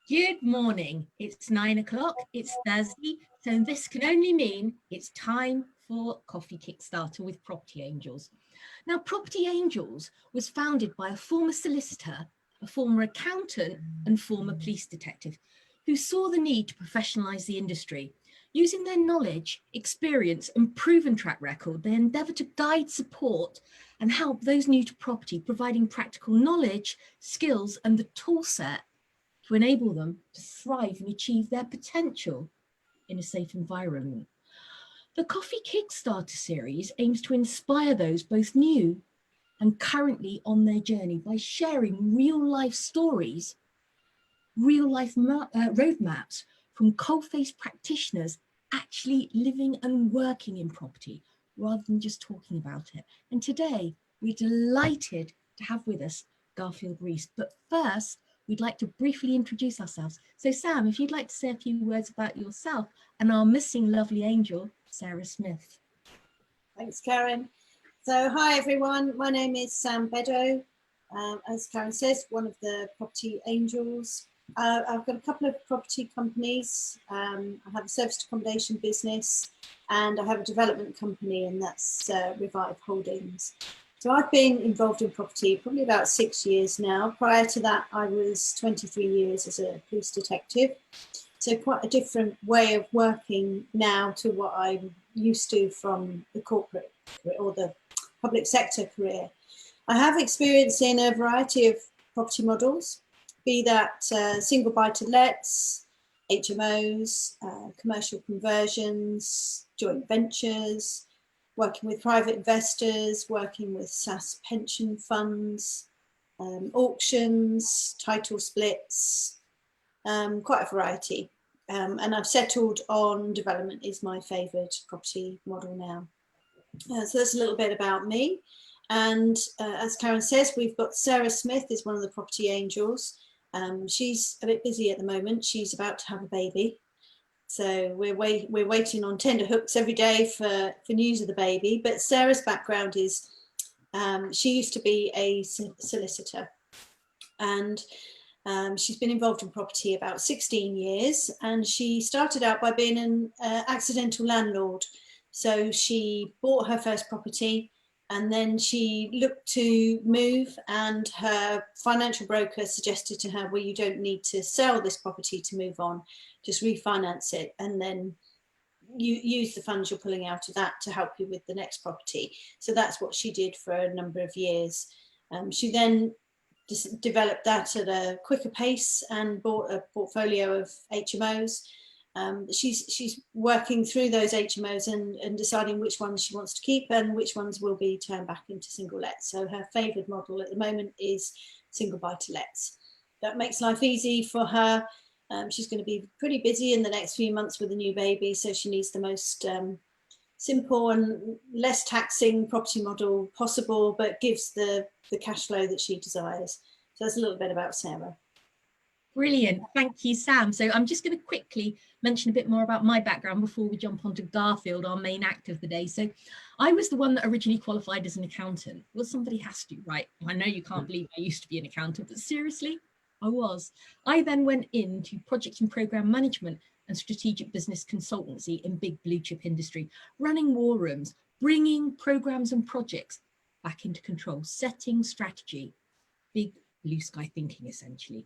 Good morning. It's 9 o'clock. It's Thursday. So this can only mean it's time for Coffee Kickstarter with Property Angels. Now, Property Angels was founded by a former solicitor, a former accountant, and former police detective who saw the need to professionalise the industry. Using their knowledge, experience, and proven track record, they endeavour to guide, support, and help those new to property, providing practical knowledge, skills, and the tool set to enable them to thrive and achieve their potential in a safe environment. The Coffee Kickstarter series aims to inspire those both new and currently on their journey by sharing real-life stories, real-life roadmaps from coalface practitioners actually living and working in property rather than just talking about it. And today, we're delighted to have with us Garfield Reece. But first, we'd like to briefly introduce ourselves. So Sam, if you'd like to say a few words about yourself and our missing lovely angel, Sarah Smith. Thanks, Karen. So hi everyone, my name is Sam Beddoe. As Karen says, one of the property angels. I've got a couple of property companies. I have a serviced accommodation business and I have a development company, and that's Revive Holdings. So I've been involved in property probably about 6 years now. Prior to that, I was 23 years as a police detective. So quite a different way of working now to what I'm used to from the corporate or the public sector career. I have experience in a variety of property models, be that single buy-to-lets, HMOs, commercial conversions, joint ventures, working with private investors, working with SaaS pension funds, auctions, title splits, quite a variety. And I've settled on development is my favoured property model now. So that's a little bit about me. And as Karen says, we've got Sarah Smith is one of the property angels. She's a bit busy at the moment. She's about to have a baby. So we're waiting on tender hooks every day for news of the baby. But Sarah's background is she used to be a solicitor, and she's been involved in property about 16 years. And she started out by being an accidental landlord. So she bought her first property, and then she looked to move, and her financial broker suggested to her, well, you don't need to sell this property to move on, just refinance it and then you use the funds you're pulling out of that to help you with the next property. So that's what she did for a number of years. She then developed that at a quicker pace and bought a portfolio of HMOs. She's working through those HMOs and deciding which ones she wants to keep and which ones will be turned back into single lets. So her favoured model at the moment is single buy-to-lets. That makes life easy for her. She's going to be pretty busy in the next few months with a new baby, so she needs the most simple and less taxing property model possible, but gives the cash flow that she desires. So that's a little bit about Sarah. Brilliant. Thank you, Sam. So I'm just going to quickly mention a bit more about my background before we jump onto Garfield, our main act of the day. So I was the one that originally qualified as an accountant. Well, somebody has to, right? I know you can't believe I used to be an accountant, but seriously, I was. I then went into project and program management and strategic business consultancy in big blue chip industry, running war rooms, bringing programs and projects back into control, setting strategy, big blue sky thinking essentially.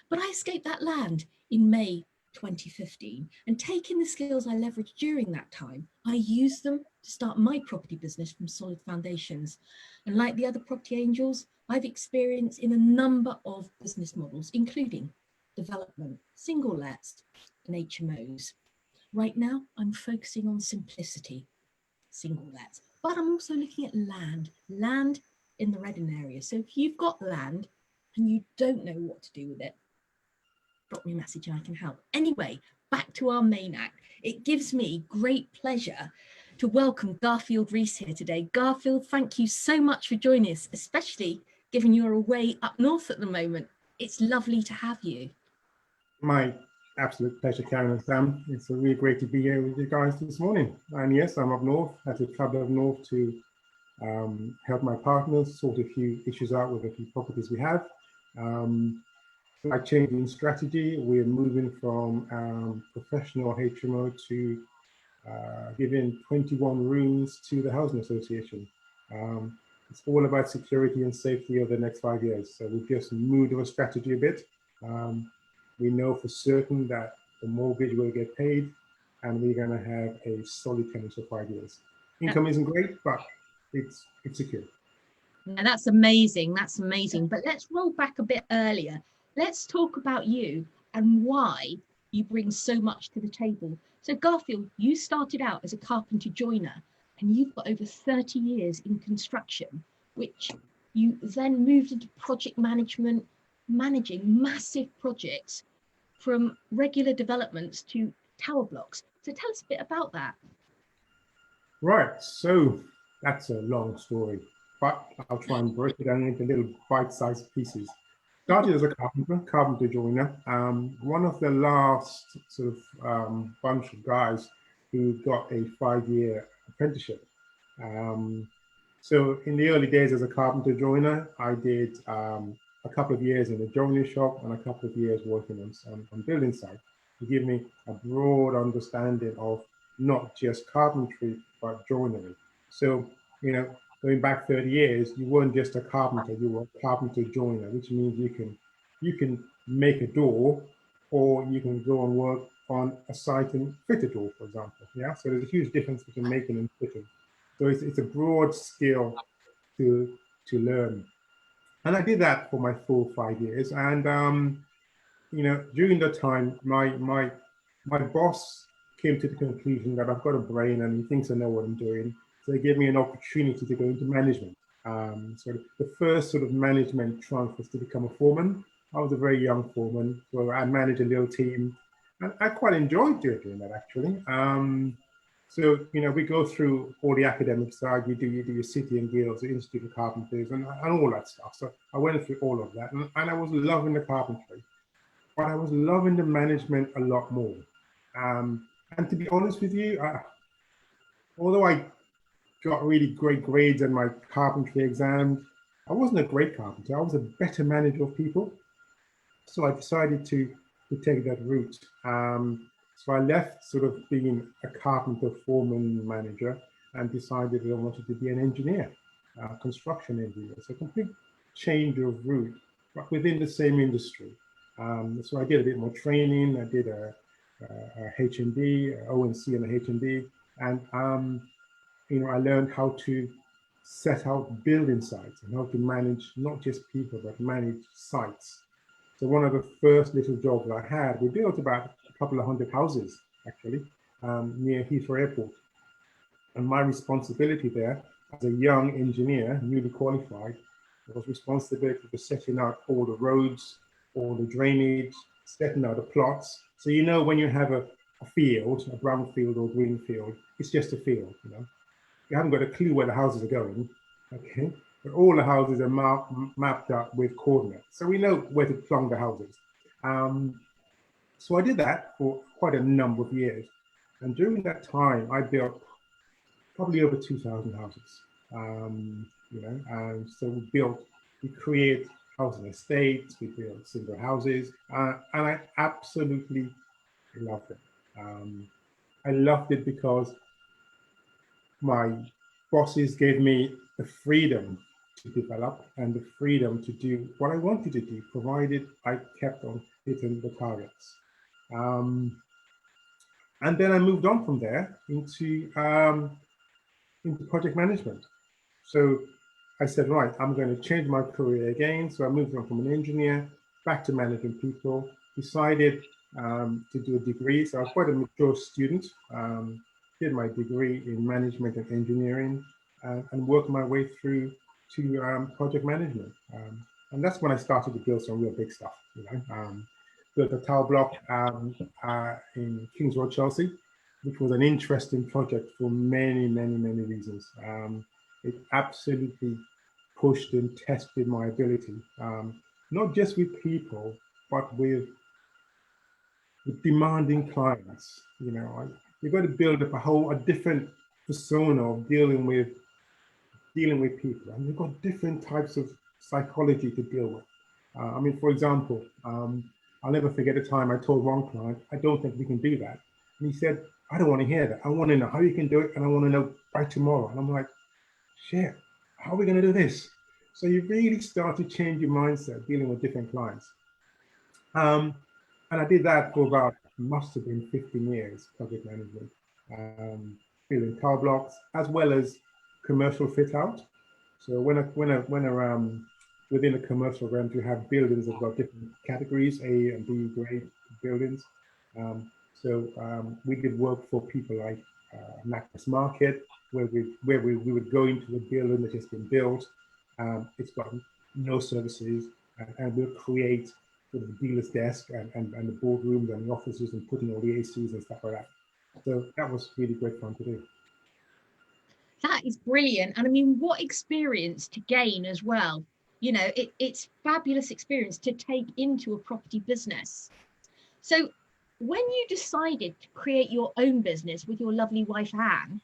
But I escaped that land in May 2015, and taking the skills I leveraged during that time, I used them to start my property business from solid foundations. And like the other property angels, I've experienced in a number of business models, including development, single lets, and HMOs. Right now, I'm focusing on simplicity, single lets, but I'm also looking at land in the Reading area. So if you've got land and you don't know what to do with it, drop me a message and I can help. Anyway, back to our main act. It gives me great pleasure to welcome Garfield Reece here today. Garfield, thank you so much for joining us, especially given you're away up north at the moment. It's lovely to have you. My absolute pleasure, Karen and Sam. It's really great to be here with you guys this morning. And yes, I'm up north, had to travel up north to help my partners sort a few issues out with a few properties we have. slight change in strategy. We're moving from professional HMO to giving 21 rooms to the Housing Association. It's all about security and safety over the next 5 years. So we've just moved our strategy a bit. We know for certain that the mortgage will get paid and we're going to have a solid tenant for 5 years. Income isn't great, but it's secure. Now that's amazing. That's amazing. But let's roll back a bit earlier. Let's talk about you and why you bring so much to the table. So Garfield, you started out as a carpenter joiner and you've got over 30 years in construction, which you then moved into project management, managing massive projects from regular developments to tower blocks. So tell us a bit about that. Right, so that's a long story, but I'll try and break it down into little bite-sized pieces. Started as a carpenter joiner, one of the last sort of bunch of guys who got a 5-year apprenticeship. So in the early days as a carpenter joiner, I did a couple of years in a joinery shop and a couple of years working on building site to give me a broad understanding of not just carpentry, but joinery. So, you know, going back 30 years, you weren't just a carpenter, you were a carpenter joiner, which means you can make a door, or you can go and work on a site and fit a door, for example. Yeah, so there's a huge difference between making and fitting. So it's a broad skill to learn. And I did that for my full 5 years. And you know, during that time, my boss came to the conclusion that I've got a brain and he thinks I know what I'm doing. So they gave me an opportunity to go into management. So the first sort of management trunk was to become a foreman. I was a very young foreman, so I managed a little team. And I quite enjoyed doing that, actually. So, you know, we go through all the academic side, you do your City and Guilds, the Institute of Carpenters, and all that stuff. So I went through all of that, and I was loving the carpentry, but I was loving the management a lot more. And to be honest with you, although I got really great grades in my carpentry exams, I wasn't a great carpenter. I was a better manager of people. So I decided to take that route. So I left sort of being a carpenter foreman manager and decided that I wanted to be an engineer, construction engineer. So a complete change of route, but within the same industry. So I did a bit more training. I did a H&D, ONC and a H&D. And, you know, I learned how to set out building sites and how to manage not just people, but manage sites. So one of the first little jobs I had, we built about a couple of 100 houses, actually, near Heathrow Airport. And my responsibility there as a young engineer, newly qualified, was responsibility for setting out all the roads, all the drainage, setting out the plots. So, you know, when you have a field, a brown field or green field, it's just a field, you know. You haven't got a clue where the houses are going, okay? But all the houses are mapped up with coordinates. So we know where to plumb the houses. So I did that for quite a number of years. And during that time, I built probably over 2,000 houses, you know, and so we create housing estates, we built single houses, and I absolutely loved it. I loved it because my bosses gave me the freedom to develop and the freedom to do what I wanted to do, provided I kept on hitting the targets. And then I moved on from there into project management. So I said, right, I'm going to change my career again. So I moved on from an engineer back to managing people, decided to do a degree. So I was quite a mature student, did my degree in management and engineering, and worked my way through to project management. And that's when I started to build some real big stuff, you know. Built a tower block in Kings Road, Chelsea, which was an interesting project for many, many, many reasons. It absolutely pushed and tested my ability, not just with people, but with demanding clients. You know, you've got to build up a different persona of dealing with people, and you've got different types of psychology to deal with. I mean, for example, I'll never forget a time I told one client, I don't think we can do that. And he said, I don't want to hear that. I want to know how you can do it, and I want to know by tomorrow. And I'm like, shit, how are we going to do this? So you really start to change your mindset dealing with different clients. And I did that for about, must have been 15 years, project management, building car blocks, as well as commercial fit out. So within a commercial rent, you have buildings that have got different categories, A and B grade buildings. We did work for people like Macros Market, where we would go into a building that has been built. It's got no services, and we'll create sort of the dealer's desk and the boardrooms and the offices and putting all the ACs and stuff like that. So that was really great fun to do. That is brilliant. And I mean, what experience to gain as well. You know, it's fabulous experience to take into a property business. So when you decided to create your own business with your lovely wife, Anne,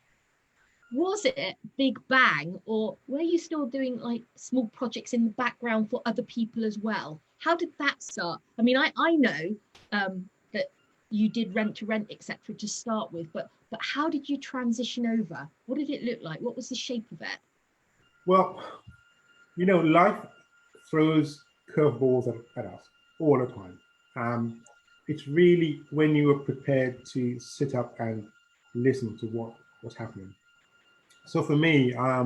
was it a big bang, or were you still doing like small projects in the background for other people as well? How did that start? I mean, I know that you did rent to rent, etc. to start with, but how did you transition over? What did it look like? What was the shape of it? Well, you know, life throws curveballs at us all the time. It's really when you are prepared to sit up and listen to what's happening. So for me, I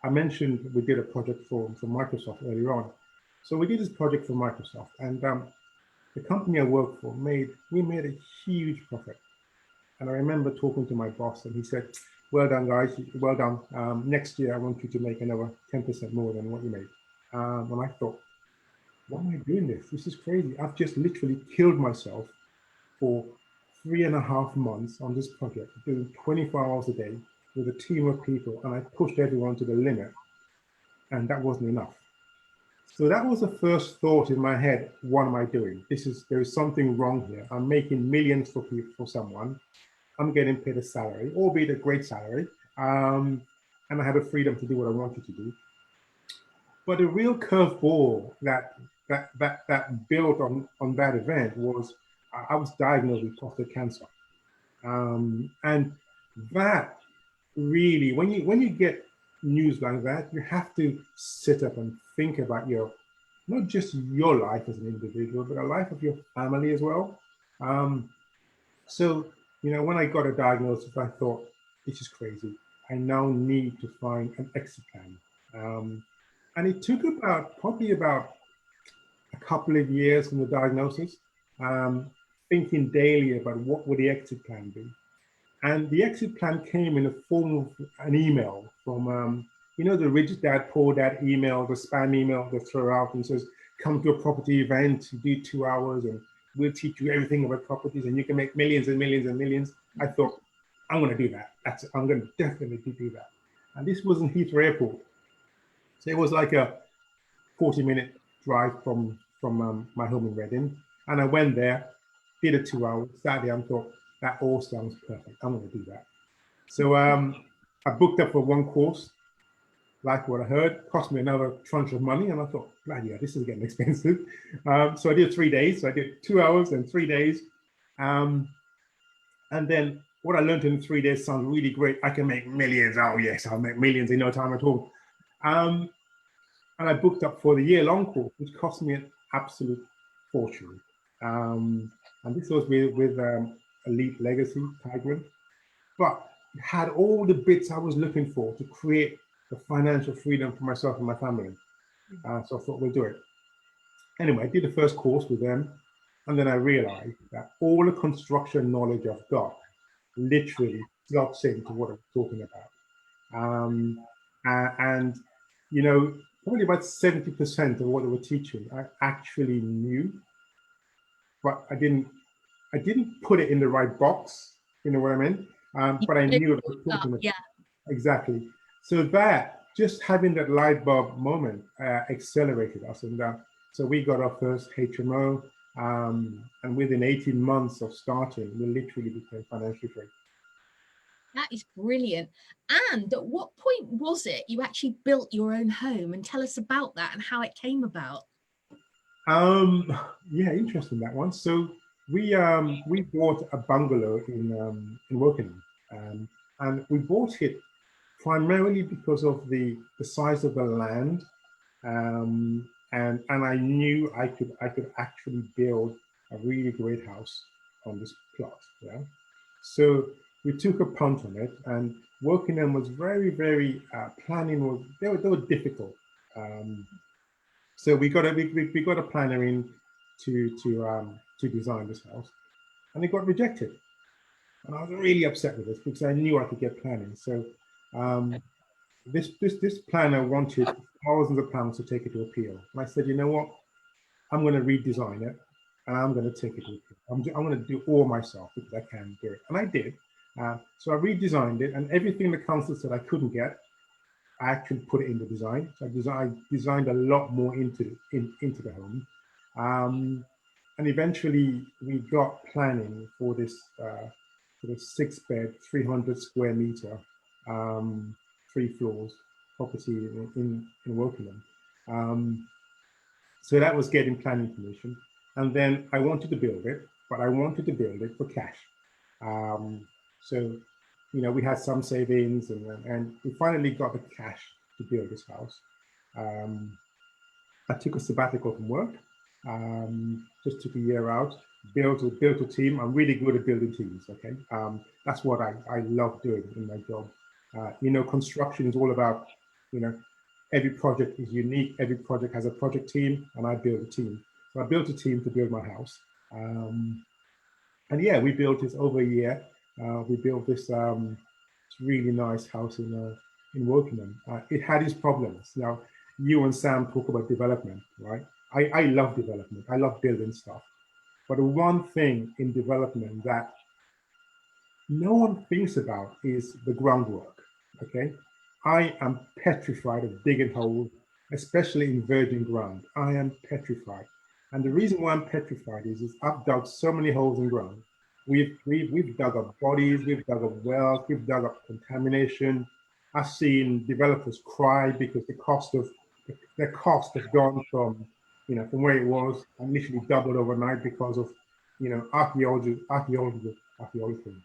mentioned we did a project for Microsoft earlier on. So we did this project for Microsoft, and the company I worked for made a huge profit. And I remember talking to my boss, and he said, "Well done, guys. Well done. Next year, I want you to make another 10% more than what you made." And I thought, why am I doing this? This is crazy. I've just literally killed myself for 3.5 months on this project, doing 24 hours a day with a team of people, and I pushed everyone to the limit, and that wasn't enough. So that was the first thought in my head. What am I doing? There is something wrong here. I'm making millions for someone. I'm getting paid a salary, albeit a great salary, and I had the freedom to do what I wanted to do. But the real curveball that built on that event was I was diagnosed with prostate cancer, and that really, when you get news like that, you have to sit up and think about not just your life as an individual, but the life of your family as well. So, you know, when I got a diagnosis, I thought, this is crazy. I now need to find an exit plan. And it took probably about a couple of years from the diagnosis, thinking daily about what would the exit plan be. And the exit plan came in the form of an email from, you know, the rich dad, poor dad email, the spam email they throw out and says, come to a property event, you do 2 hours and we'll teach you everything about properties and you can make millions and millions and millions. I thought, I'm going to do that. I'm going to definitely do that. And this was in Heathrow Airport. So it was like a 40-minute drive from my home in Reading. And I went there, did a 2 hours, sat there and thought, that all sounds perfect. I'm going to do that. So I booked up for one course, like what I heard, cost me another tranche of money. And I thought, bloody yeah, this is getting expensive. So I did 3 days. So I did 2 hours and 3 days. And then what I learned in 3 days sounds really great. I can make millions. Oh yes, I'll make millions in no time at all. And I booked up for the year-long course, which cost me an absolute fortune. And this was with Elite Legacy, Tigran. But it had all the bits I was looking for to create the financial freedom for myself and my family. So I thought, we'll do it. Anyway, I did the first course with them. And then I realized that all the construction knowledge I've got literally slots into what I'm talking about. And, you know, probably about 70% of what they were teaching I actually knew, but I didn't put it in the right box. You know what I mean? But I knew what I was talking about. Yeah. Exactly. So that, just having that light bulb moment accelerated us. And so we got our first HMO, and within 18 months of starting, we literally became financially free. That is brilliant. And at what point was it you actually built your own home? And tell us about that and how it came about. Yeah, interesting, that one. So we bought a bungalow in Wokingham, and we bought it primarily because of the size of the land, and I knew I could actually build a really great house on this plot. Yeah, so we took a punt on it, and Wokingham was very planning was they were difficult. Um, so we got a planner in to design this house, and it got rejected. And I was really upset with this because I knew I could get planning. So um, this planner wanted thousands of pounds to take it to appeal. And I said, you know what? I'm going to redesign it, and I'm going to take it to appeal. I'm going to do all myself because I can do it, and I did. So I redesigned it, and everything the council said I couldn't get, I actually put it in the design. So I designed a lot more into the home, and eventually we got planning for this 6-bed, 300 square meter, 3 floors property in Wokingham. So that was getting planning permission, and then I wanted to build it, but I wanted to build it for cash. So we had some savings, and we finally got the cash to build this house. I took a sabbatical from work, just took a year out, built a team. I'm really good at building teams. Okay, that's what I love doing in my job. Construction is all about, every project is unique. Every project has a project team, and I build a team. So I built a team to build my house. And yeah, we built this over a year. We built this really nice house in Wokingham. It had its problems. Now, you and Sam talk about development, right? I love development. I love building stuff. But the one thing in development that no one thinks about is the groundwork, okay? I am petrified of digging holes, especially in virgin ground. I am petrified. And the reason why I'm petrified is I've dug so many holes in ground. We've dug up bodies, we've dug up wells, we've dug up contamination. I've seen developers cry because their cost has gone from where it was and literally doubled overnight because of archaeological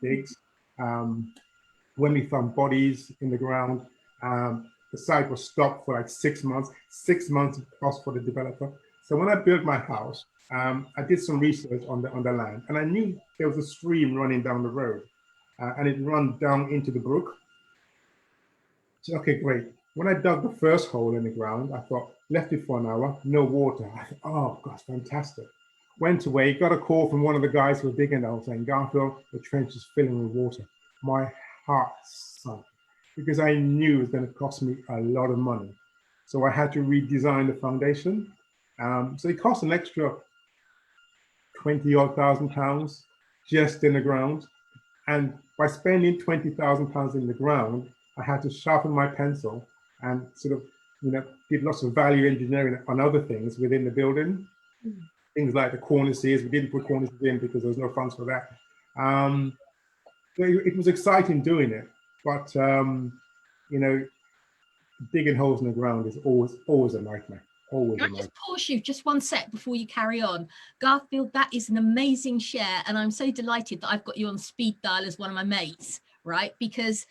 digs. When we found bodies in the ground, the site was stopped for like 6 months. 6 months of cost for the developer. So when I built my house, I did some research on the land, and I knew there was a stream running down the road, and it ran down into the brook. So okay, great. When I dug the first hole in the ground, I thought, left it for an hour, no water. I thought, oh gosh, fantastic. Went away, got a call from one of the guys who was digging the hole saying, Garfield, the trench is filling with water. My heart sunk because I knew it was going to cost me a lot of money. So I had to redesign the foundation. So it cost an extra 20-odd thousand pounds just in the ground. And by spending 20,000 pounds in the ground, I had to sharpen my pencil and sort of, did lots of value engineering on other things within the building. Things like the cornices. We didn't put cornices in because there was no funds for that. So it was exciting doing it, but digging holes in the ground is always a nightmare. Always a Can I nightmare. just pause you just one sec before you carry on? Garfield, that is an amazing share, and I'm so delighted that I've got you on speed dial as one of my mates, right? Because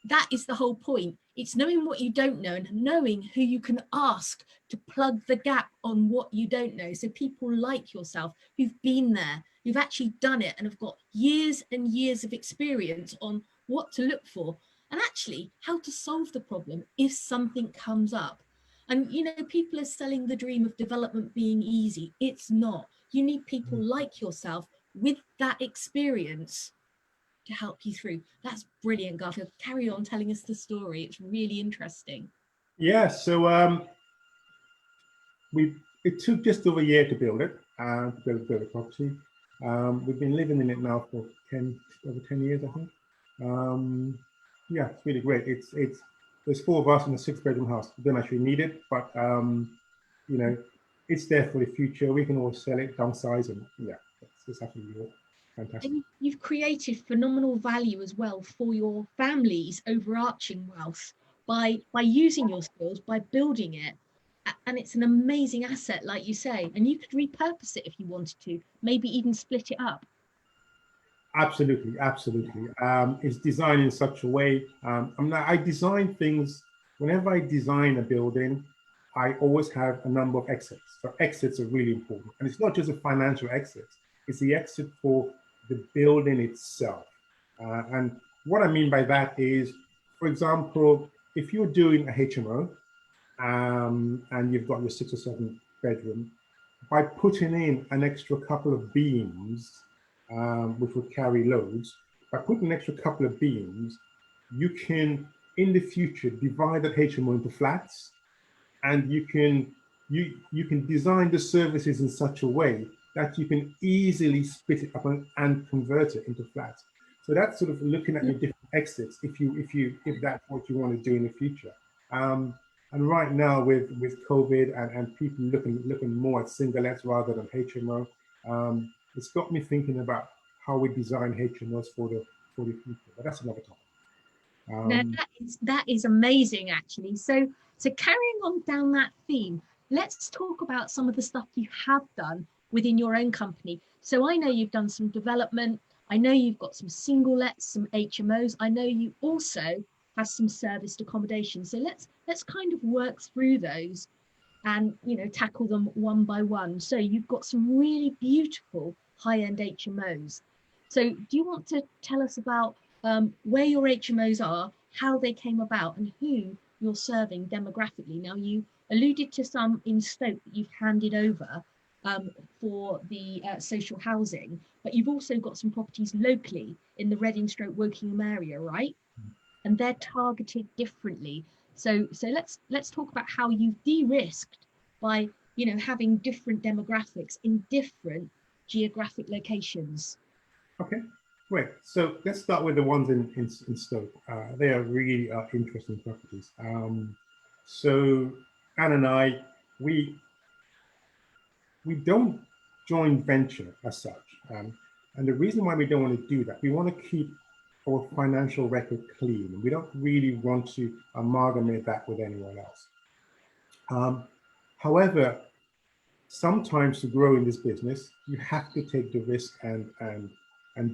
that is the whole point. It's knowing what you don't know and knowing who you can ask to plug the gap on what you don't know. So people like yourself who've been there, who've actually done it and have got years and years of experience on what to look for and actually how to solve the problem if something comes up. And, people are selling the dream of development being easy. It's not. You need people like yourself with that experience to help you through. That's brilliant, Garfield. Carry on telling us the story. It's really interesting. Yeah, so it took just over a year to build it, to build a property. We've been living in it now for over 10 years, I think. Yeah, it's really great. There's 4 of us in a 6-bedroom house. We don't actually need it, but it's there for the future. We can always sell it, downsize, and yeah, it's absolutely fantastic. And you've created phenomenal value as well for your family's overarching wealth by using your skills, by building it. And it's an amazing asset, like you say, and you could repurpose it if you wanted to, maybe even split it up. Absolutely, absolutely. It's designed in such a way. I design things, whenever I design a building, I always have a number of exits. So exits are really important. And it's not just a financial exit, it's the exit for the building itself. And what I mean by that is, for example, if you're doing a HMO and you've got your 6 or 7 bedroom, by putting in an extra couple of beams, which would carry loads, by putting an extra couple of beams, you can, in the future, divide that HMO into flats, and you can design the services in such a way that you can easily split it up and convert it into flats. So that's sort of looking at your different exits if that's what you want to do in the future. And right now with COVID and people looking more at singlets rather than HMO, it's got me thinking about how we design HMOs for the future. But that's another topic. Now that is amazing, actually. So carrying on down that theme, let's talk about some of the stuff you have done within your own company. So I know you've done some development. I know you've got some single lets, some HMOs. I know you also have some serviced accommodation. So let's kind of work through those and, you know, tackle them one by one. So you've got some really beautiful high-end HMOs. So do you want to tell us about where your HMOs are, how they came about, and who you're serving demographically? Now, you alluded to some in Stoke that you've handed over for the social housing, but you've also got some properties locally in the Reading/Wokingham area, right? And they're targeted differently. So let's talk about how you've de-risked by, you know, having different demographics in different geographic locations. Okay, great. So let's start with the ones in Stoke. They are really interesting properties. So Anne and I, we don't joint venture as such. And the reason why we don't want to do that, we want to keep our financial record clean. We don't really want to amalgamate that with anyone else. However, sometimes to grow in this business, you have to take the risk and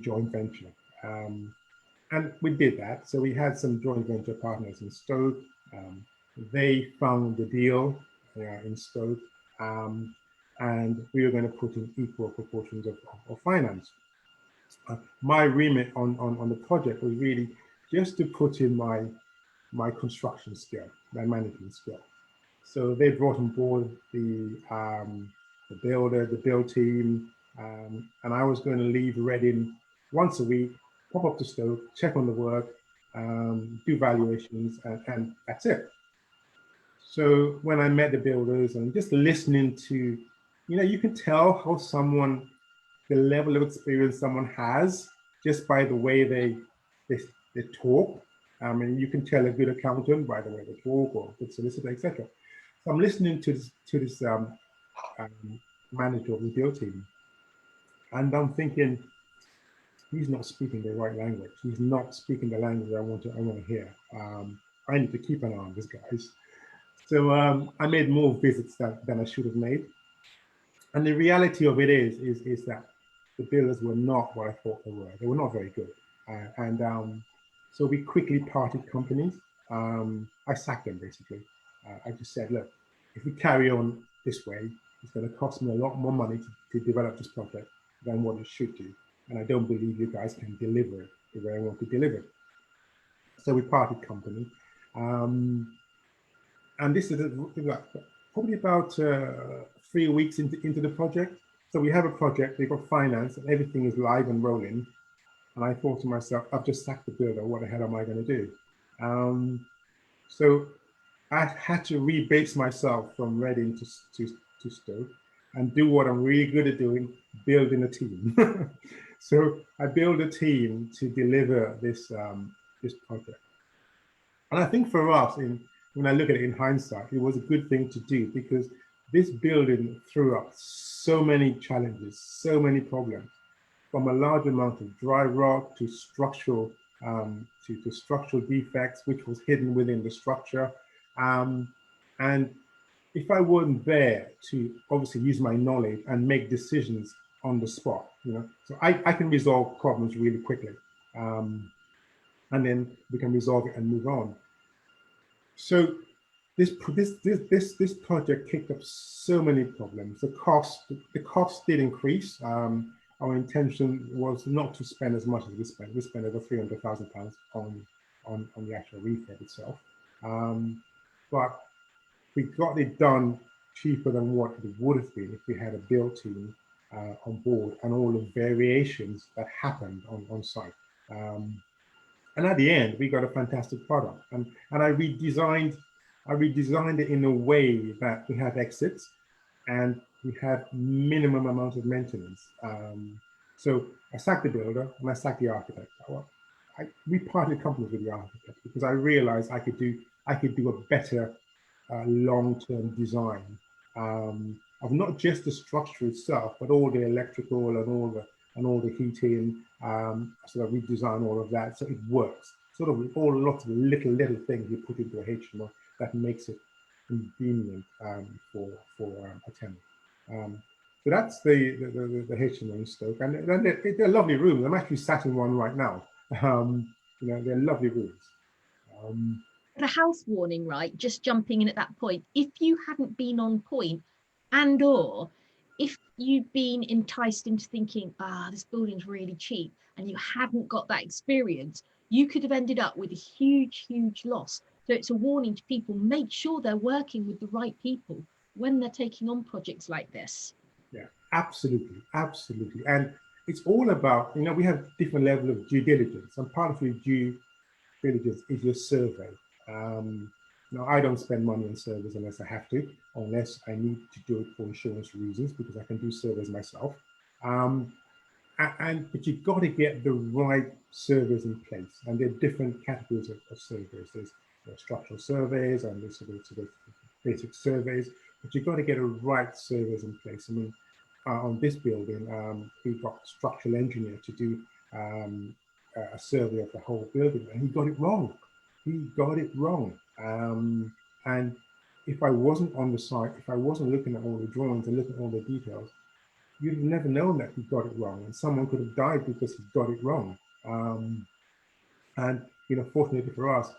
joint venture. And we did that. So we had some joint venture partners in Stoke. They found the deal in Stoke. And we were going to put in equal proportions of finance. My remit on the project was really just to put in my construction skill, my management skill. So they brought on board the builder, the build team, and I was going to leave Reading once a week, pop up to Stoke, check on the work, do valuations, and that's it. So when I met the builders and just listening to, you know, you can tell how the level of experience someone has just by the way they talk. I mean, you can tell a good accountant by the way they talk, or a good solicitor, etc. So I'm listening to this manager of the build team, and I'm thinking, he's not speaking the right language. He's not speaking the language I want to hear. I need to keep an eye on this, guys. So I made more visits than I should have made. And the reality of it is that the builders were not what I thought they were. They were not very good. So we quickly parted companies. I sacked them, basically. I just said, look, if we carry on this way, it's going to cost me a lot more money to develop this project than what it should do. And I don't believe you guys can deliver it the way I want to deliver it. So we parted company. And this is probably about 3 weeks into the project. So we have a project, we've got finance, and everything is live and rolling. And I thought to myself, I've just sacked the builder, what the hell am I going to do? So I had to rebase myself from Reading to Stoke and do what I'm really good at doing, building a team. So I built a team to deliver this project. And I think for us, when I look at it in hindsight, it was a good thing to do because this building threw up so many challenges, so many problems, from a large amount of dry rot to structural structural defects, which was hidden within the structure. And if I weren't there to obviously use my knowledge and make decisions on the spot, so I can resolve problems really quickly, and then we can resolve it and move on. So this project kicked up so many problems. The cost did increase. Our intention was not to spend as much as we spent. We spent over £300,000 on the actual refurb itself, but we got it done cheaper than what it would have been if we had a build team on board and all the variations that happened on site. And at the end, we got a fantastic product. And I redesigned it in a way that we have exits and we have minimum amount of maintenance. So I sacked the builder and I sacked the architect. We parted companies with the architect because I realized I could do a better long-term design of not just the structure itself, but all the electrical and all the heating. So that we design all of that so it works. Sort of lots of little things you put into a HMO that makes it convenient for a tenant. So that's the HMO in Stoke, and they're lovely rooms. I'm actually sat in one right now. They're lovely rooms. The house warning, right? Just jumping in at that point. If you hadn't been on point, and or if you'd been enticed into thinking, this building's really cheap, and you hadn't got that experience, you could have ended up with a huge loss. So it's a warning to people, make sure they're working with the right people when they're taking on projects like this. Yeah, absolutely. And it's all about, we have different level of due diligence, and part of your due diligence is your survey. I don't spend money on surveys unless I have to, unless I need to do it for insurance reasons, because I can do surveys myself. But you've got to get the right surveys in place, and there are different categories of surveys. There's structural surveys and there's sort of basic surveys, but you've got to get a right surveys in place. I mean, on this building, we got a structural engineer to do a survey of the whole building, and he got it wrong. And if I wasn't on the site, if I wasn't looking at all the drawings and looking at all the details, you'd have never known that he got it wrong, and someone could have died because he got it wrong. And fortunately for us,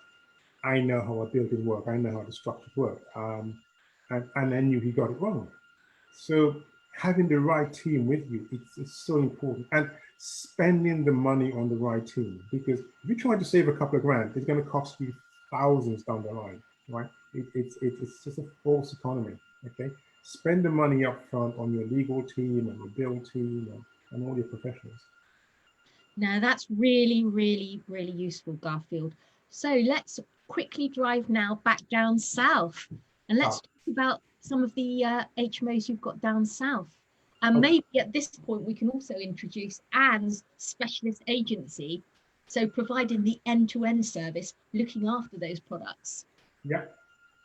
I know how a building works. I know how the structures work, and I knew he got it wrong. So having the right team with you, it's so important, and spending the money on the right team, because if you try to save a couple of grand, it's going to cost you thousands down the line, right? It's just a false economy. Okay, spend the money up front on your legal team and your build team and all your professionals. Now that's really useful, Garfield. So let's quickly drive now back down south, and let's talk about some of the HMOs you've got down south. And maybe at this point we can also introduce Anne's specialist agency, so providing the end-to-end service, looking after those products. Yeah.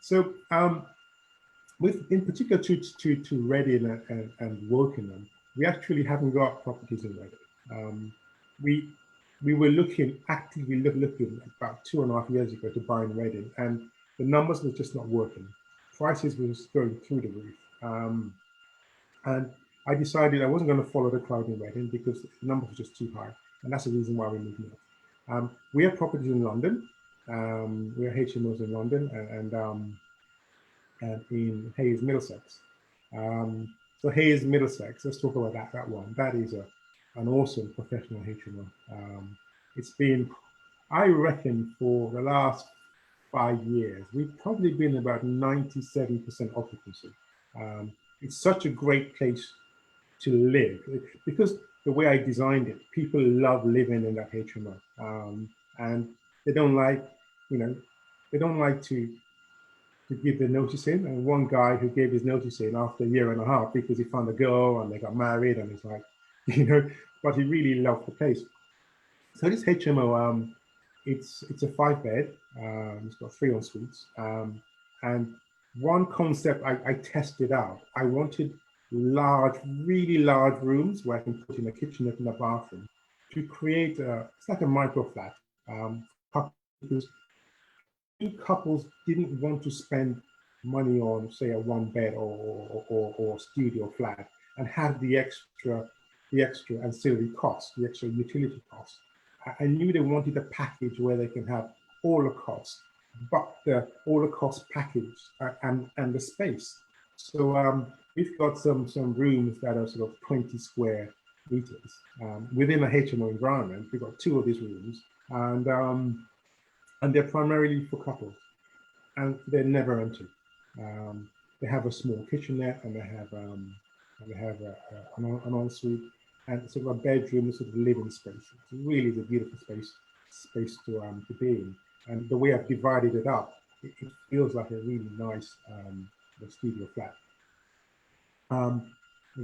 So in particular to Reading and Wokingham, we actually haven't got properties in Reading. We were actively looking about 2.5 years ago to buy in Reading, and the numbers were just not working. Prices were just going through the roof. And I decided I wasn't going to follow the crowd in Reading because the numbers were just too high. And that's the reason why we moved north. We have properties in London. We have HMOs in London and in Hayes, Middlesex. So Hayes, Middlesex, let's talk about that one. That is an awesome professional HMO. It's been, I reckon, for the last 5 years, we've probably been about 97% occupancy. It's such a great place to live because the way I designed it, people love living in that HMO, and they don't like, to give the notice in. And one guy who gave his notice in after 1.5 years because he found a girl and they got married, and it's like, but he really loved the place. So this HMO, it's a 5-bed. It's got 3 en-suites, and one concept I tested out. I wanted really large rooms where I can put in a kitchenette and a bathroom to create it's like a micro flat. Because couples didn't want to spend money on, say, a one bed or studio flat, and have the extra ancillary costs, the extra utility costs. I knew they wanted a package where they can have all the costs, but all the cost package and the space. So we've got some rooms that are sort of 20 square meters within a HMO environment. We've got 2 of these rooms, and they're primarily for couples, and they're never empty. They have a small kitchenette, and they have an ensuite, and sort of a bedroom, sort of living space. It's really a beautiful space to be in. And the way I've divided it up, it feels like a really nice studio flat.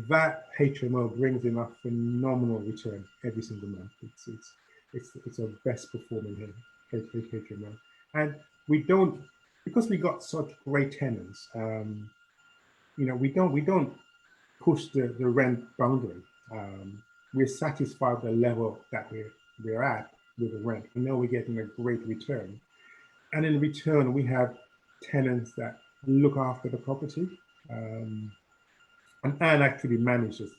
That HMO brings in a phenomenal return every single month. It's a best performing HMO, and we don't, because we got such great tenants. You know, we don't push the rent boundary. We're satisfied with the level that we're at with the rent. We know we're getting a great return, and in return we have tenants that look after the property. And Anne actually manages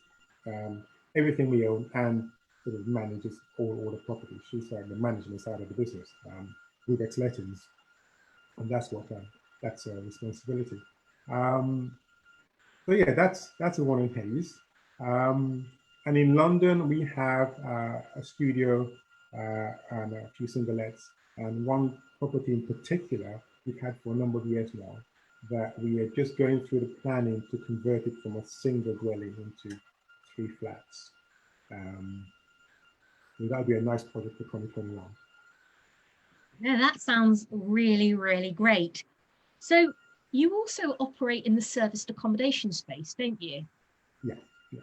everything we own, and sort of manages all the property. She's like the management side of the business with ex-lettings, and that's a responsibility. So yeah, that's the one in Hayes. And in London we have a studio and a few singlets, and one property in particular we've had for a number of years now, that we are just going through the planning to convert it from a single dwelling into 3 flats. And that'll be a nice project for 2021. Yeah, that sounds really, really great. So you also operate in the serviced accommodation space, don't you? Yeah,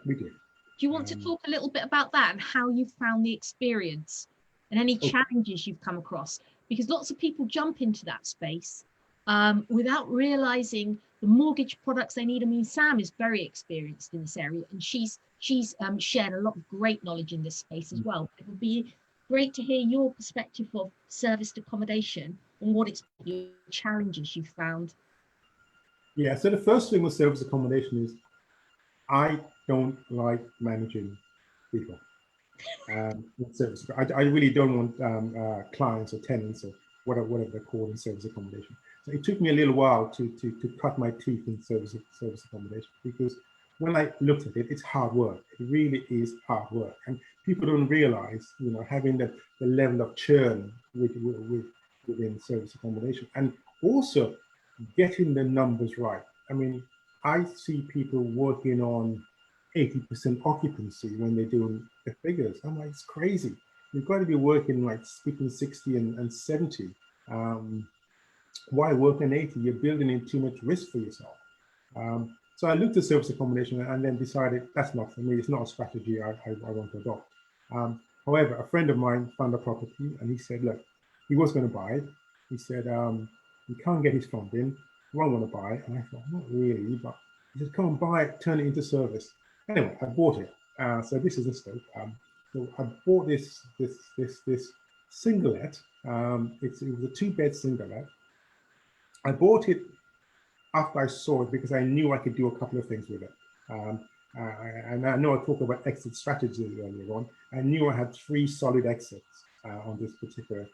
we do. Do you want to talk a little bit about that and how you found the experience and any challenges you've come across? Because lots of people jump into that space without realizing the mortgage products they need. I mean, Sam is very experienced in this area, and she's shared a lot of great knowledge in this space as well. It would be great to hear your perspective of serviced accommodation and what challenges you found. Yeah, so the first thing with service accommodation is I don't like managing people. I really don't want clients or tenants or whatever they're called in service accommodation. So it took me a little while to cut my teeth in service accommodation, because when I looked at it, it's hard work. It really is hard work, and people don't realize, you know, having the level of churn within service accommodation, and also getting the numbers right. I mean, I see people working on 80% occupancy when they're doing the figures. I'm like, it's crazy. You've got to be working like between 60 and 70. Why work on 80? You're building in too much risk for yourself. So I looked at service accommodation and then decided that's not for me. It's not a strategy I want to adopt. However, a friend of mine found a property, and he said, look, he was going to buy it. He said, he can't get his funding. Do I want to buy it? And I thought, not really, but he said, come and buy it, turn it into service. Anyway, I bought it. So this is the scope. So I bought this singlet. It was a 2-bed singlet. I bought it after I saw it because I knew I could do a couple of things with it. And I know I talked about exit strategy earlier on. I knew I had 3 solid exits on this particular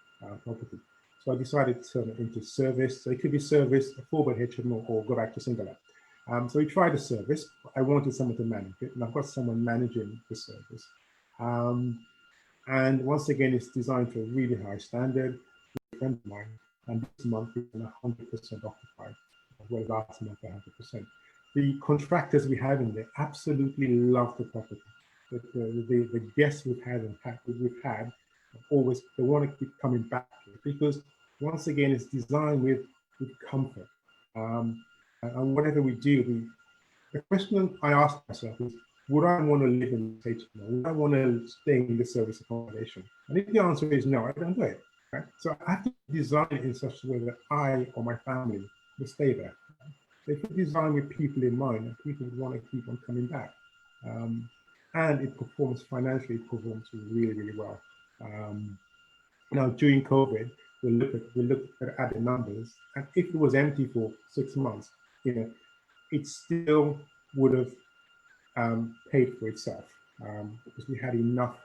property. So I decided to turn it into service. So it could be service, a 4-bed HMO, or go back to singlet. So we tried the service. I wanted someone to manage it, and I've got someone managing the service. And once again, it's designed to a really high standard. A friend of mine, and this month we've been 100% occupied. Well, last month 100%. The contractors we have in there absolutely love the property. The guests we've had always, they want to keep coming back to it, because once again, it's designed with comfort. And whatever we do, the question I ask myself is, would I want to live in this HMO? Would I want to stay in the service accommodation? And if the answer is no, I don't do it. Right? So I have to design it in such a way that I or my family will stay there. So if you design with people in mind, people would want to keep on coming back. And it performs financially, it performs really, really well. Now, during COVID, we looked at the numbers, and if it was empty for 6 months, you know, it still would have paid for itself, because we had enough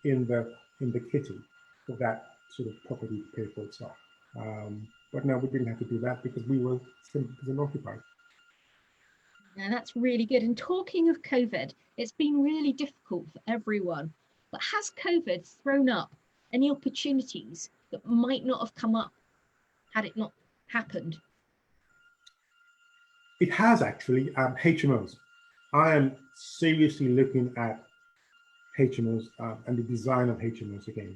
in the kitty for that sort of property to pay for itself. But no, we didn't have to do that because we were still occupied. Yeah, that's really good. And talking of COVID, it's been really difficult for everyone. But has COVID thrown up any opportunities that might not have come up had it not happened? It has actually. HMOs. I am seriously looking at HMOs and the design of HMOs again.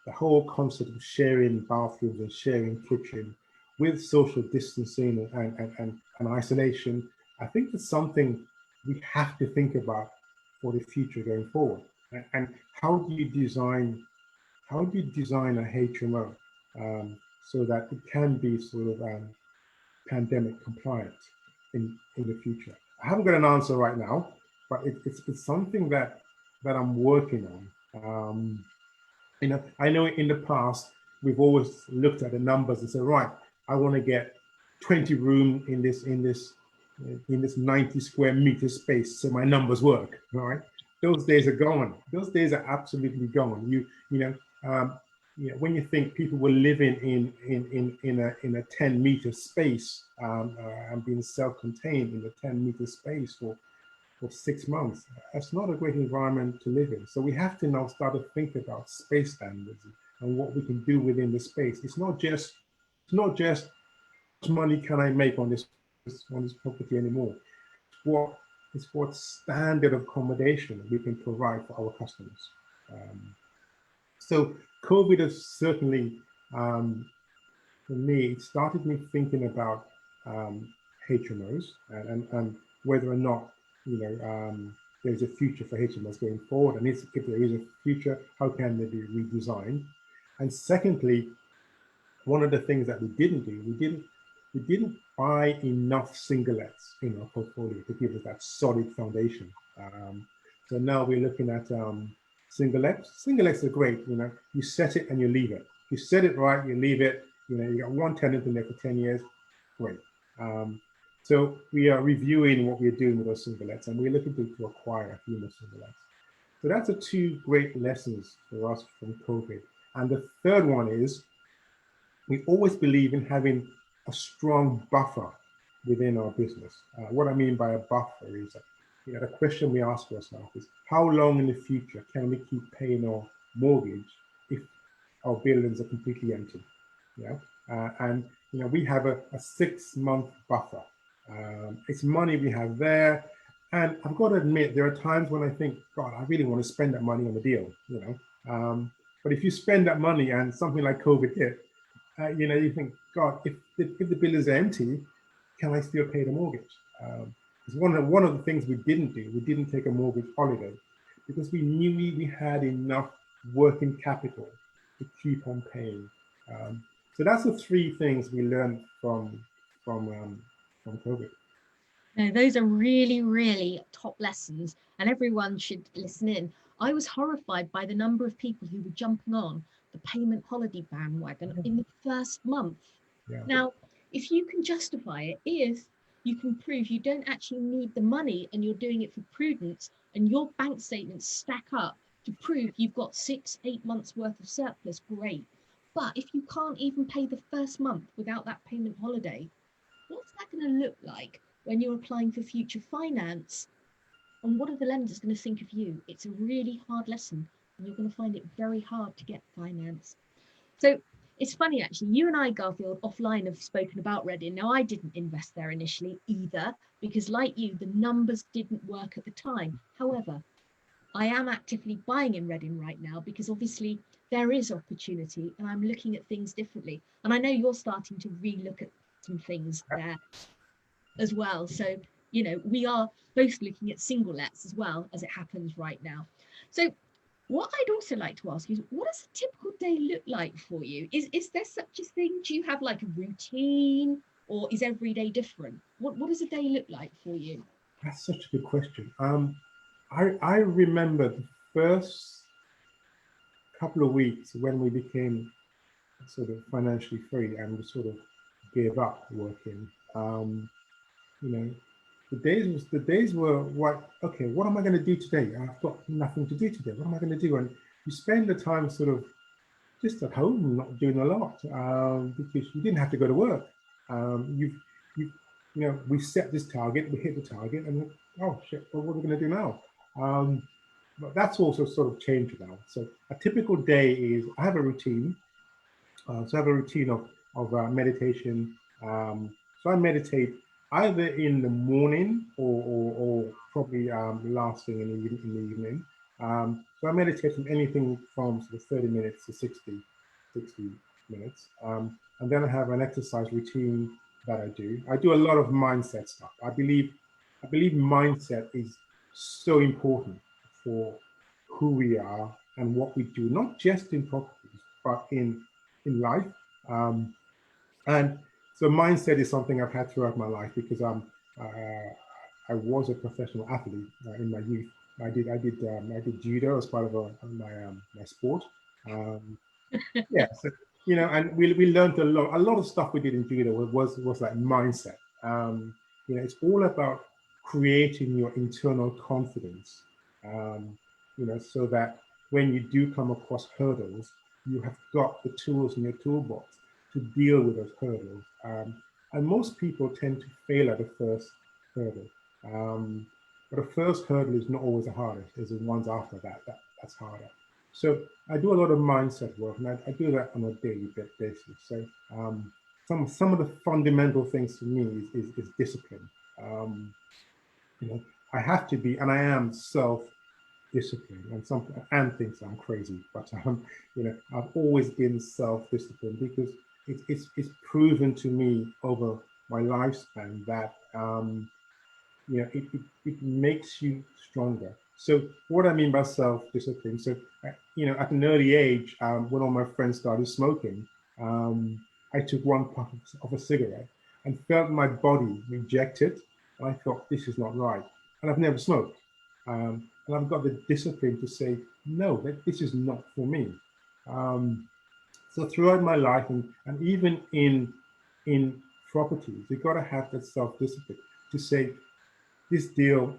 The whole concept of sharing bathrooms and sharing kitchen with social distancing and isolation. I think it's something we have to think about for the future going forward. And how do you design a HMO so that it can be sort of pandemic compliant in the future? I haven't got an answer right now, but it's something that I'm working on. You know, I know in the past we've always looked at the numbers and said, right, I want to get 20 room in this 90 square meter space, so my numbers work. All right, those days are gone. Those days are absolutely gone. When you think people were living in a 10-meter space and being self-contained in a 10-meter space for 6 months, that's not a great environment to live in. So we have to now start to think about space standards and what we can do within the space. It's not just how much money can I make on this property anymore. It's what standard of accommodation we can provide for our customers. So COVID has certainly, for me, it started me thinking about HMOs and whether or not there's a future for HMOs going forward, and if there is a future, how can they be redesigned? And secondly, one of the things that we didn't do, we didn't buy enough singlets in our portfolio to give us that solid foundation. So now we're looking at singlets. Singlets are great. You set it and you leave it. You set it right, you leave it. You got one tenant in there for 10 years. Great. So we are reviewing what we're doing with those singlets, and we're looking to acquire a few more singlets. So that's the two great lessons for us from COVID. And the third one is we always believe in having a strong buffer within our business. What I mean by a buffer is the question we ask ourselves is, how long in the future can we keep paying our mortgage if our buildings are completely empty? And we have a 6-month buffer. It's money we have there, and I've got to admit there are times when I think, God, I really want to spend that money on a deal. But if you spend that money and something like COVID hit, you think, God, if the bill is empty, can I still pay the mortgage? It's one of the things we didn't do. We didn't take a mortgage holiday because we knew we had enough working capital to keep on paying. So that's the 3 things we learned from COVID. No, those are really, really top lessons, and everyone should listen in. I was horrified by the number of people who were jumping on the payment holiday bandwagon in the first month. Yeah. Now, if you can justify it, if you can prove you don't actually need the money and you're doing it for prudence, and your bank statements stack up to prove you've got 6-8 months worth of surplus, great. But if you can't even pay the first month without that payment holiday, what's that going to look like when you're applying for future finance? And what are the lenders going to think of you? It's a really hard lesson, and you're going to find it very hard to get finance. So it's funny, actually, you and I, Garfield, offline have spoken about Reading. Now, I didn't invest there initially either, because like you, the numbers didn't work at the time. However, I am actively buying in Reading right now because obviously there is opportunity and I'm looking at things differently. And I know you're starting to relook at some things there as well. So, we are both looking at single lets as well as it happens right now. So what I'd also like to ask you is, what does a typical day look like for you? Is there such a thing? Do you have like a routine, or is every day different? What does a day look like for you? That's such a good question. I remember the first couple of weeks when we became sort of financially free and we sort of gave up working. You know, the days were what, okay, what am I going to do today? I've got nothing to do today. What am I going to do? And you spend the time sort of just at home, not doing a lot, because you didn't have to go to work. We set this target, we hit the target, and oh shit, well, what are we going to do now? But that's also sort of changed now. So a typical day is, I have a routine. So I have a routine of meditation. So I meditate either in the morning or probably last thing in the evening. So I meditate from anything from sort of 30 minutes to 60 minutes. And then I have an exercise routine that I do. I do a lot of mindset stuff. I believe mindset is so important for who we are and what we do, not just in properties, but in life. And so mindset is something I've had throughout my life, because I was a professional athlete in my youth. I did judo as part of my sport. Yeah, so and we learned a lot of stuff we did in judo was like mindset. It's all about creating your internal confidence. So that when you do come across hurdles, you have got the tools in your toolbox to deal with those hurdles. And most people tend to fail at the first hurdle. But the first hurdle is not always the hardest, it's the ones after that's harder. So I do a lot of mindset work, and I do that on a daily basis. So some of the fundamental things for me is discipline. I have to be, and I am self-disciplined, and Anne thinks I'm crazy, but I've always been self-disciplined, because it's proven to me over my lifespan that it makes you stronger. So what I mean by self-discipline, so at an early age, when all my friends started smoking, I took one puff of a cigarette and felt my body reject it. And I thought, this is not right. And I've never smoked. And I've got the discipline to say, no, this is not for me. So throughout my life, and even in properties, you've got to have that self-discipline to say, this deal,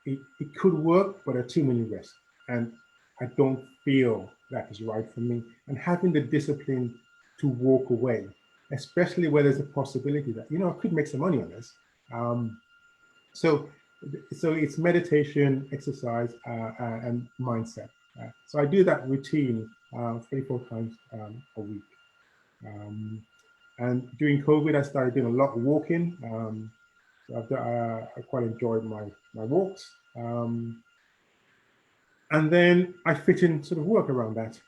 it could work, but there are too many risks. And I don't feel that is right for me. And having the discipline to walk away, especially where there's a possibility that, I could make some money on this. So it's meditation, exercise, and mindset. So I do that routine 3-4 times a week. And during COVID, I started doing a lot of walking. I quite enjoyed my walks. And then I fit in sort of work around that.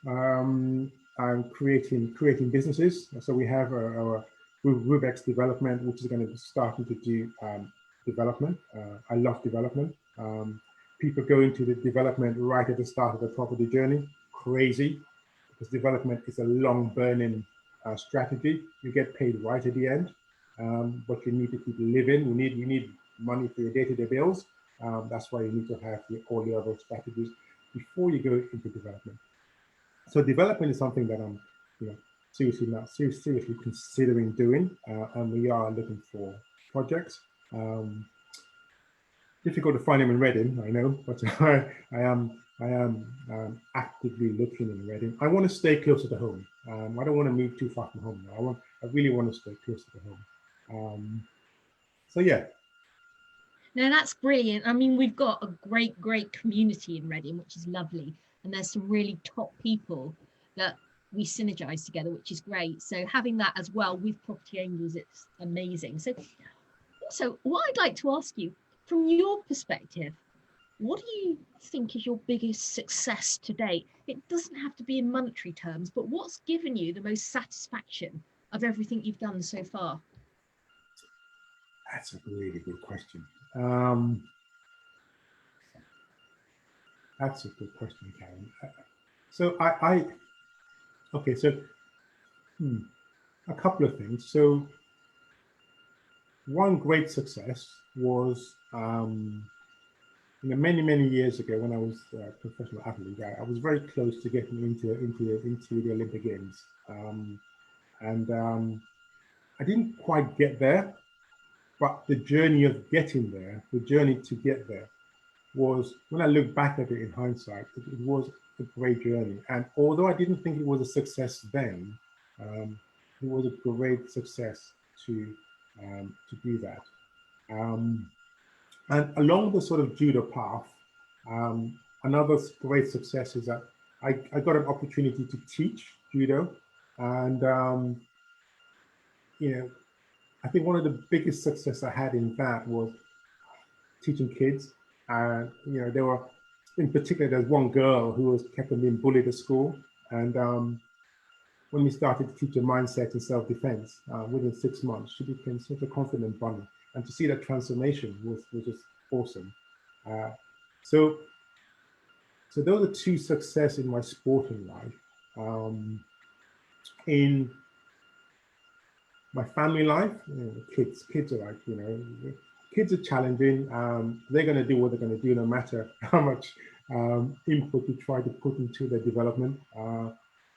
I'm creating businesses. So we have our Rubex development, which is going to be starting to do development. I love development. People go into the development right at the start of the property journey. Crazy, because development is a long burning strategy. You get paid right at the end, but you need to keep living. You need money for your day-to-day bills. That's why you need to have all the other strategies before you go into development. So development is something that I'm seriously considering doing, and we are looking for projects. Difficult to find them in Reading, I know, but I am actively looking in Reading. I want to stay closer to home. I don't want to move too far from home now. I really want to stay closer to home. So yeah. No, that's brilliant. I mean, we've got a great community in Reading, which is lovely. And there's some really top people that we synergize together, which is great. So having that as well with Property Angels, it's amazing. So also, what I'd like to ask you, from your perspective, what do you think is your biggest success to date? It doesn't have to be in monetary terms, but what's given you the most satisfaction of everything you've done so far? That's a really good question. That's a good question, Karen. So okay, so a couple of things. So one great success was many years ago when I was a professional athlete. I was very close to getting into the Olympic Games, and I didn't quite get there, but the journey of getting there, the journey to get there was, when I look back at it in hindsight, it was a great journey. And although I didn't think it was a success then, it was a great success to do that. And along the sort of judo path, another great success is that I got an opportunity to teach judo. And, you know, I think one of the biggest success I had in that was teaching kids. And, you know, there were, in particular, there's one girl who was kept on being bullied at school. And when we started to teach her mindset and self-defense, within 6 months, she became such a confident bunny. And to see that transformation was just awesome. So those are two successes in my sporting life. In my family life, you know, kids are like, you know, kids are challenging. They're going to do what they're going to do, no matter how much input we try to put into their development.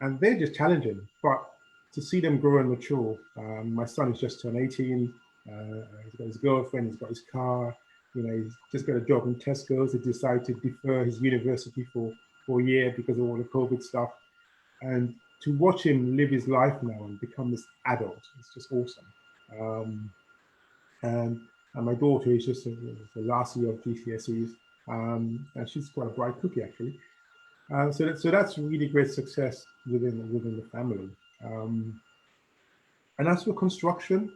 And they're just challenging. But to see them grow and mature, my son is just turned 18. He's got his girlfriend, he's got his car. You know, he's just got a job in Tesco's. He decided to defer his university for a year because of all the COVID stuff. And to watch him live his life now and become this adult, it's just awesome. And my daughter is just the last year of GCSEs, and she's quite a bright cookie, actually. So that's really great success within the family. And as for construction,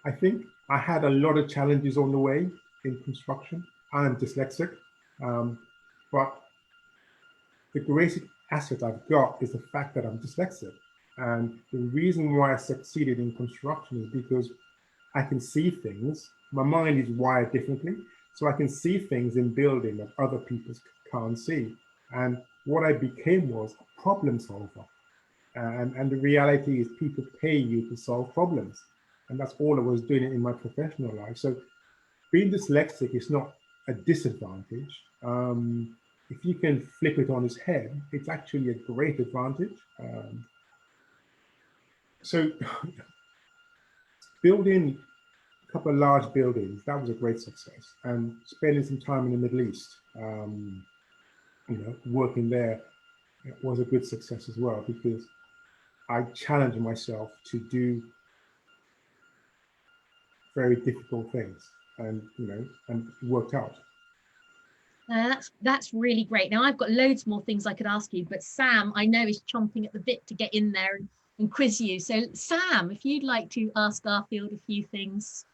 I think I had a lot of challenges on the way in construction. I'm dyslexic, but the greatest asset I've got is the fact that I'm dyslexic. And the reason why I succeeded in construction is because I can see things. My mind is wired differently, so I can see things in building that other people can't see. And what I became was a problem solver. And the reality is people pay you to solve problems. And that's all I was doing in my professional life. So being dyslexic is not a disadvantage. If you can flip it on its head, it's actually a great advantage. So building a couple of large buildings, that was a great success. And spending some time in the Middle East, you know, working there, it was a good success as well, because I challenged myself to do very difficult things, and you know, and it worked out. That's really great. Now I've got loads more things I could ask you, but Sam, I know, is chomping at the bit to get in there and quiz you. So Sam, if you'd like to ask Garfield a few things.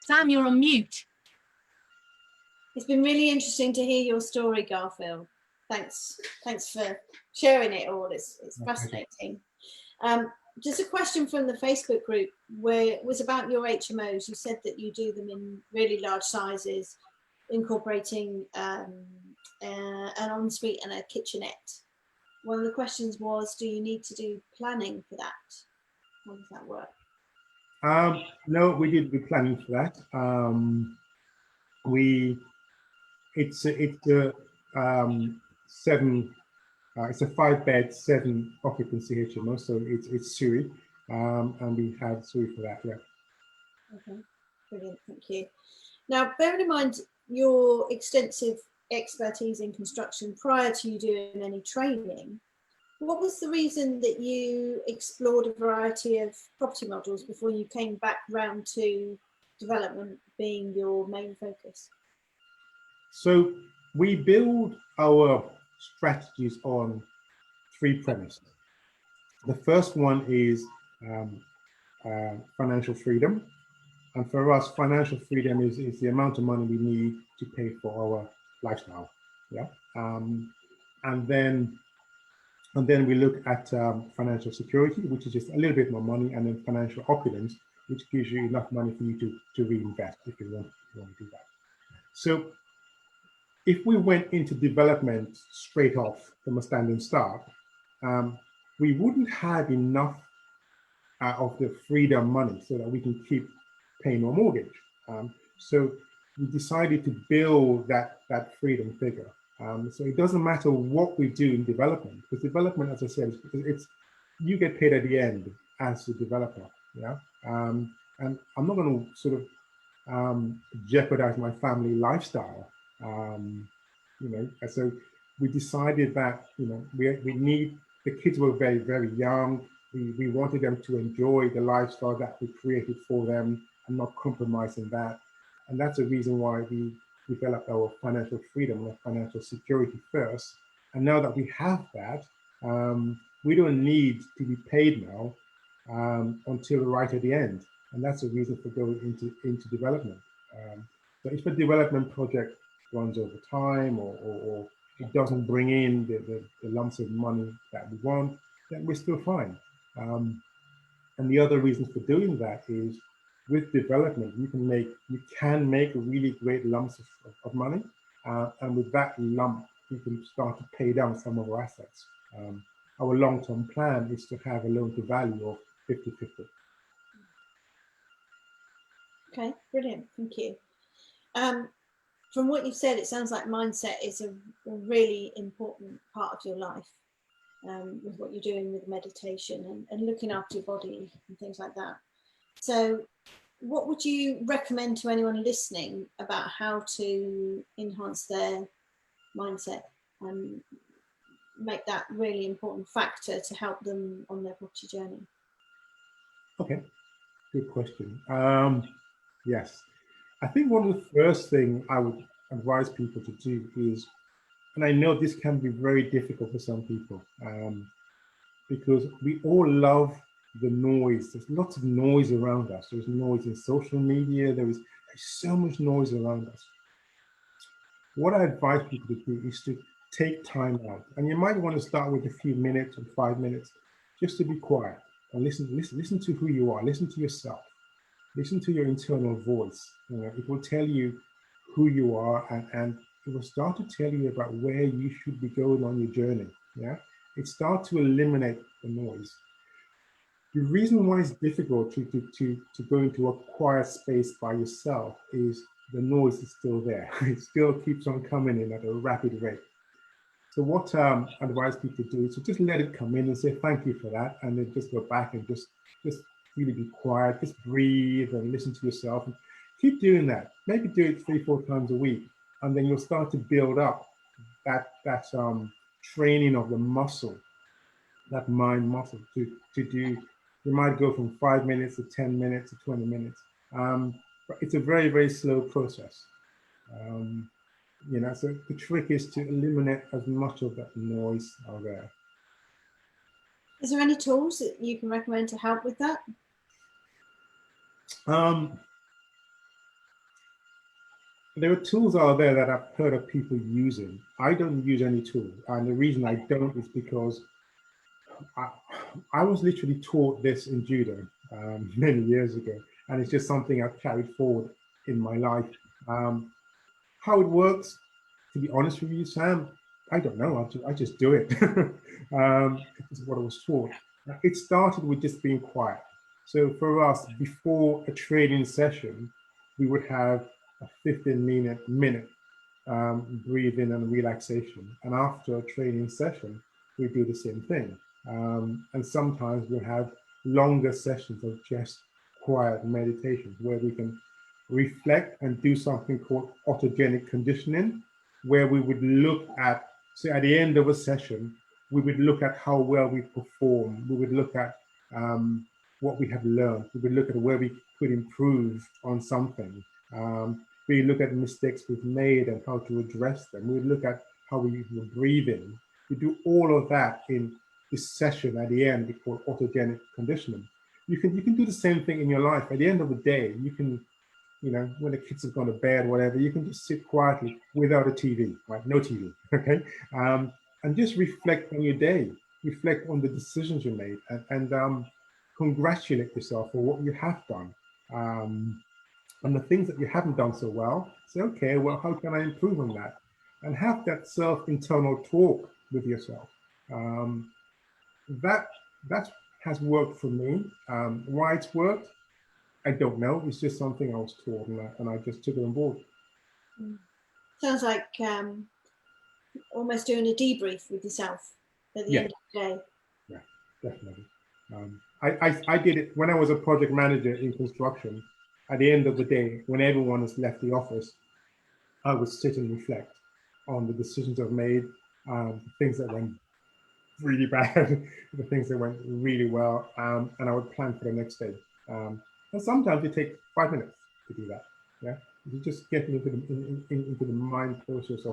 Sam, you're on mute. It's been really interesting to hear your story, Garfield. Thanks for sharing it all. It's fascinating. Just a question from the Facebook group, where it was about your HMOs. You said that you do them in really large sizes, incorporating an ensuite and a kitchenette. One of the questions was, do you need to do planning for that? How does that work? No, we did the planning for that. It's a 5-bed, 7 occupancy HMO, so it's SUI, and we have SUI for that. Yeah. Okay, brilliant, thank you. Now, bearing in mind your extensive expertise in construction prior to you doing any training, what was the reason that you explored a variety of property models before you came back round to development being your main focus? So we build our strategies on 3 premises. The first one is financial freedom. And for us, financial freedom is the amount of money we need to pay for our lifestyle. Yeah. And then we look at financial security, which is just a little bit more money, and then financial opulence, which gives you enough money for you to reinvest if you want to do that. So if we went into development straight off from a standing start, we wouldn't have enough of the freedom money so that we can keep paying our mortgage. So we decided to build that freedom figure. So it doesn't matter what we do in development, because development, as I said, you get paid at the end. as a developer. Yeah, and I'm not going to sort of jeopardize my family lifestyle. You know, and so we decided that, you know, we need, the kids were very, very young. We wanted them to enjoy the lifestyle that we created for them and not compromising that. And that's the reason why we developed our financial freedom and financial security first. And now that we have that, we don't need to be paid now until right at the end. And that's the reason for going into development. So if a development project runs over time, or it doesn't bring in the lumps of money that we want, then we're still fine. And the other reason for doing that is, with development, you can make really great lumps of money, and with that lump, you can start to pay down some of our assets. Our long-term plan is to have a loan to value of 50-50. Okay, brilliant, thank you. From what you've said, it sounds like mindset is a really important part of your life, with what you're doing with meditation and looking after your body and things like that. So what would you recommend to anyone listening about how to enhance their mindset and make that really important factor to help them on their property journey? Okay, good question. Yes, I think one of the first things I would advise people to do is, and I know this can be very difficult for some people, because we all love the noise. There's lots of noise around us. There's noise in social media. There's so much noise around us. What I advise people to do is to take time out. And you might want to start with a few minutes or 5 minutes just to be quiet and listen to who you are. Listen to yourself. Listen to your internal voice. You know, it will tell you who you are, and it will start to tell you about where you should be going on your journey. Yeah, it starts to eliminate the noise. The reason why it's difficult to go into a quiet space by yourself is the noise is still there. It still keeps on coming in at a rapid rate. So what I advise people to do is to just let it come in and say thank you for that, and then just go back and just really be quiet, just breathe and listen to yourself, and keep doing that. Maybe do it 3-4 times a week, and then you'll start to build up that training of the muscle, that mind muscle to do. You might go from 5 minutes to 10 minutes to 20 minutes. But it's a very, very slow process. You know, so the trick is to eliminate as much of that noise out there. Is there any tools that you can recommend to help with that? There are tools out there that I've heard of people using. I don't use any tools, and the reason I don't is because I was literally taught this in judo many years ago, and it's just something I've carried forward in my life. How it works, to be honest with you, Sam, I don't know. I just do it. It's what I was taught. It started with just being quiet. So for us, before a training session, we would have a 15-minute breathing and relaxation. And after a training session, we do the same thing. And sometimes we'll have longer sessions of just quiet meditation where we can reflect and do something called autogenic conditioning, where we would look at, so at the end of a session, we would look at how well we perform. We would look at what we have learned. We would look at where we could improve on something. We look at mistakes we've made and how to address them. We would look at how we were breathing. We do all of that in this session at the end. We call autogenic conditioning. You can do the same thing in your life. At the end of the day, you can, you know, when the kids have gone to bed, whatever, you can just sit quietly without a TV, right? No TV, okay? And just reflect on your day, reflect on the decisions you made, and congratulate yourself for what you have done. And the things that you haven't done so well, say, okay, well, how can I improve on that? And have that internal talk with yourself. That has worked for me. Why it's worked, I don't know. It's just something I was taught, and I just took it on board. Sounds like almost doing a debrief with yourself at the end of the day. Yeah, definitely. I did it when I was a project manager in construction. At the end of the day, when everyone has left the office, I would sit and reflect on the decisions I've made, things that went really bad, the things that went really well, and I would plan for the next day. And sometimes it takes 5 minutes to do that. Yeah, you just get into the mind process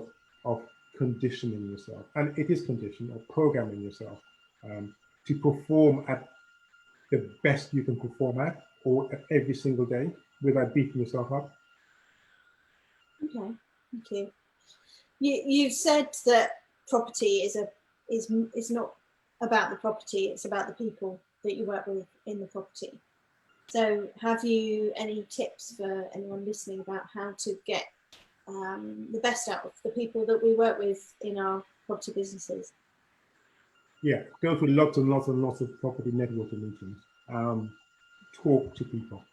of conditioning yourself, and it is conditioning or programming yourself to perform at the best you can perform at, or at every single day, without beating yourself up. Okay, thank you. You've said that property is not about the property, it's about the people that you work with in the property. So have you any tips for anyone listening about how to get the best out of the people that we work with in our property businesses? Yeah, go to lots and lots and lots of property networking meetings. Talk to people.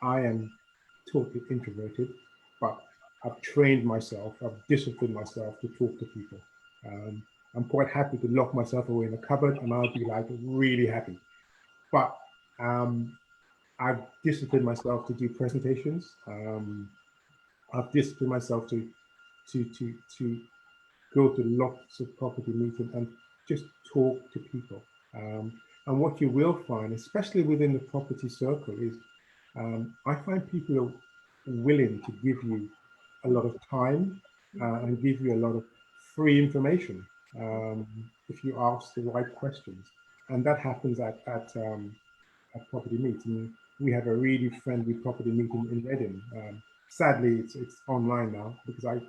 I am totally introverted, but I've trained myself, I've disciplined myself to talk to people. I'm quite happy to lock myself away in a cupboard and I'll be like really happy. But I've disciplined myself to do presentations. I've disciplined myself to go to lots of property meetings and just talk to people. And what you will find, especially within the property circle, is I find people are willing to give you a lot of time and give you a lot of free information if you ask the right questions. And that happens at property meets. And we have a really friendly property meeting in Reading. Sadly, it's online now because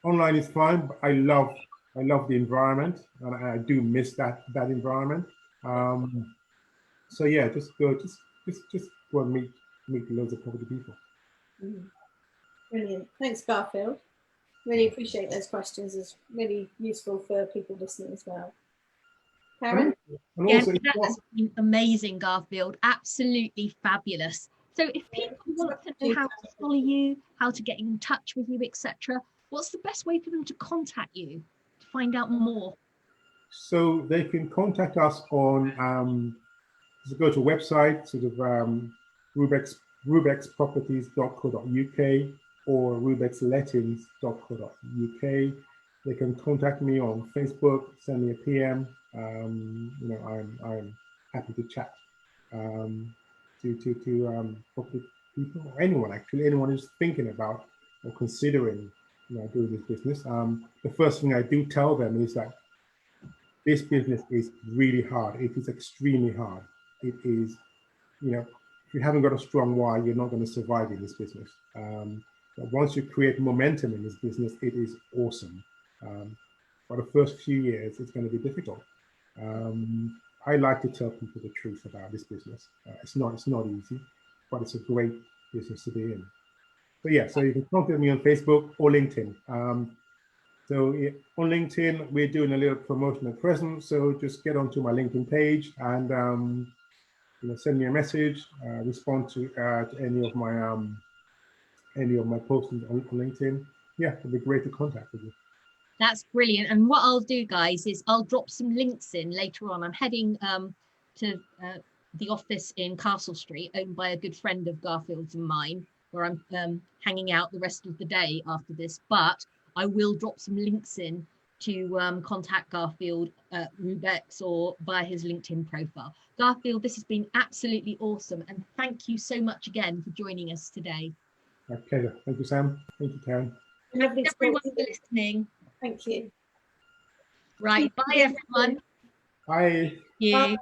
online is fine, but I love the environment and I do miss that environment. So yeah, just go and meet loads of property people. Brilliant. Thanks, Garfield. Really appreciate those questions. It's really useful for people listening as well. Karen? And Yeah, also, that has been amazing, Garfield. Absolutely fabulous. So if people want to know how to follow you, how to get in touch with you, etc., what's the best way for them to contact you to find out more? So they can contact us on so go to a website, sort of rubexproperties.co.uk or rubexlettings.co.uk. They can contact me on Facebook, send me a PM. You know, I'm happy to chat to property people, or anyone actually, anyone who's thinking about or considering, you know, doing this business. The first thing I do tell them is that this business is really hard. It is extremely hard. It is, you know, if you haven't got a strong why, you're not going to survive in this business. But once you create momentum in this business, it is awesome. For the first few years, it's going to be difficult. I like to tell people the truth about this business. It's not easy, but it's a great business to be in. So yeah, so you can contact me on Facebook or LinkedIn. So on LinkedIn, we're doing a little promotion at present. So just get onto my LinkedIn page and you know, send me a message, respond to any of my postings on LinkedIn. Yeah, it'd be great to contact with you. That's brilliant. And what I'll do, guys, is I'll drop some links in later on. I'm heading to the office in Castle Street, owned by a good friend of Garfield's and mine, where I'm hanging out the rest of the day after this. But I will drop some links in to contact Garfield at Rubex or via his LinkedIn profile. Garfield, this has been absolutely awesome. And thank you so much again for joining us today. My pleasure. Thank you, Sam. Thank you, Karen. Everyone for listening. Thank you. Right. Bye, everyone. Bye. Thank you. Bye.